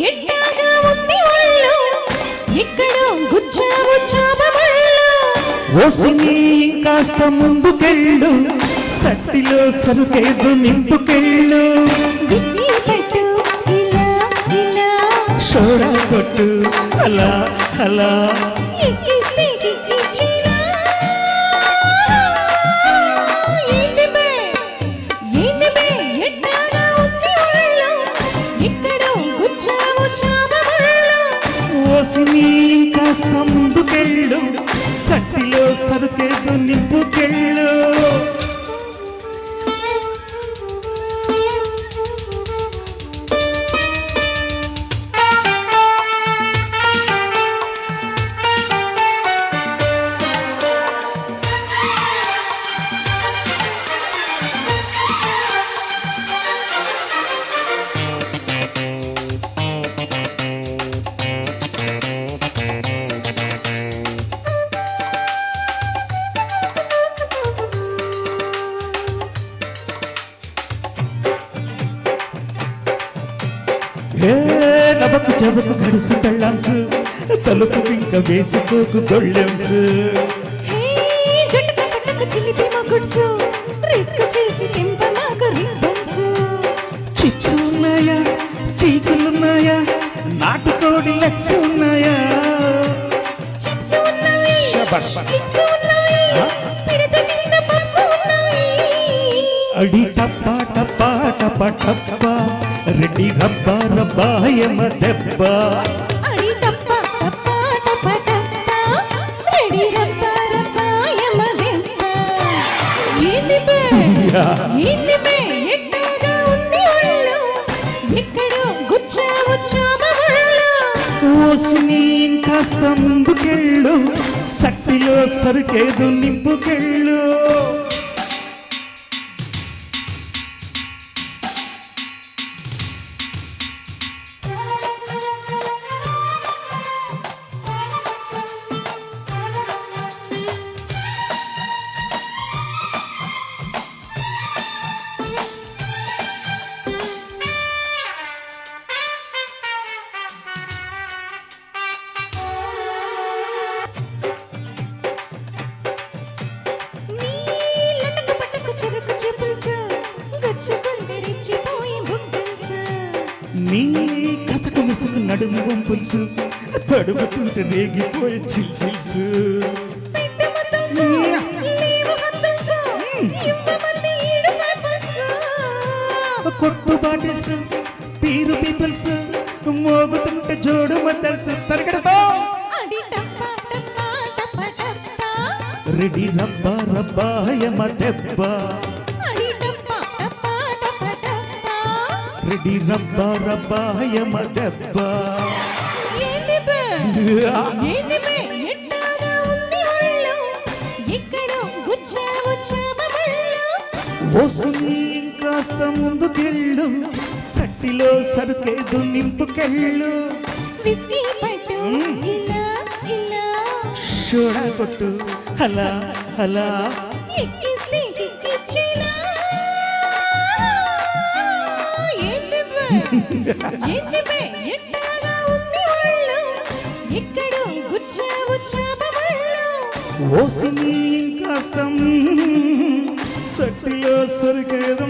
ఎట్టాగా ఉంది ఒళ్ళు ఎక్కడో గుచ్చావు చాపముళ్ళు ఓసిని కాస్త ముందుకెళ్ళు సట్టిలో సరుకేదు నింపుకెళ్ళు విస్కీ పెట్టు ఇలా ఇలా షోడా కొట్టు అలా అలా ఎక్కిస్తే కిక్కిచ్చినా ఏంటి బే ఎట్టాగా ఉంది ఒళ్ళు ఎక్కడో గుచ్చావు చాపముళ్ళు ఓసిని కాస్త ముందుకెళ్ళు సట్టిలో సరుకేదు నింపుకెళ్ళు నబకు జబకు గడుసు పెళ్ళాంసు తలుపు ఇంక వేసుకోకు గొళ్ళెంసు జట్టుకు పట్టుకు చిలిపి మగుడ్సు రిస్క్ చేసి తింప నాకు రిబ్బన్స్ చిప్స్ ఉన్నాయా స్టీకులున్నాయా నాటుకోడి లెగ్స్ ఉన్నాయా చిప్స్ ఉన్నాయి శభాష్. లిప్స్ ఉన్నాయి పిడత కింద పప్స్ ఉన్నాయి అడి టప్పా టప్పా టప్పా టప్పా రెడ్డి రబ్బా రబ్బా యమ దెబ్బ అడి టప్ప టప్ప టప్ప టప్ప రెడీ రప్ప రప్ప యమ దెబ్బ ఏంది బే ఎట్టాగా ఉంది ఒళ్ళు ఎక్కడో గుచ్చావు చాపముళ్ళు ఓసిని కాస్త ముందుకెళ్ళు సట్టిలో సరుకేదు నింపుకెళ్ళు నీ కసకు మిసుకు నడుము వంపుల్సు తడుముతుంటే రేగిపోయే చిల్చిల్సు కొట్టు బాటిల్స్ పీరు పీపుల్స్ మోగుతుంటే జోడు మద్దల్సు సరిగడతో రెడీ రబ్బా రబ్బా యమ దెబ్బ రెడీ రబ్బా రబ్బా యమ దెబ్బ ఎట్టాగా ఉంది ఒళ్ళు ఎక్కడో గుచ్చావు చాపముళ్ళు ఓసుని కాస్త ముందుకెళ్ళు సట్టిలో సరుకేదు నింపుకెళ్ళు విస్కీ పట్టు ఇలా ఇలా షోడా కొట్టు అలా అలా ఎక్కిస్తే కిక్కిచ్చినా ఏంది బే ఎట్టాగా ఉంది ఒళ్ళు ఎక్కడో గుచ్చావు చాపముళ్ళు ఓసిని కాస్త సట్టిలో సరుకేదు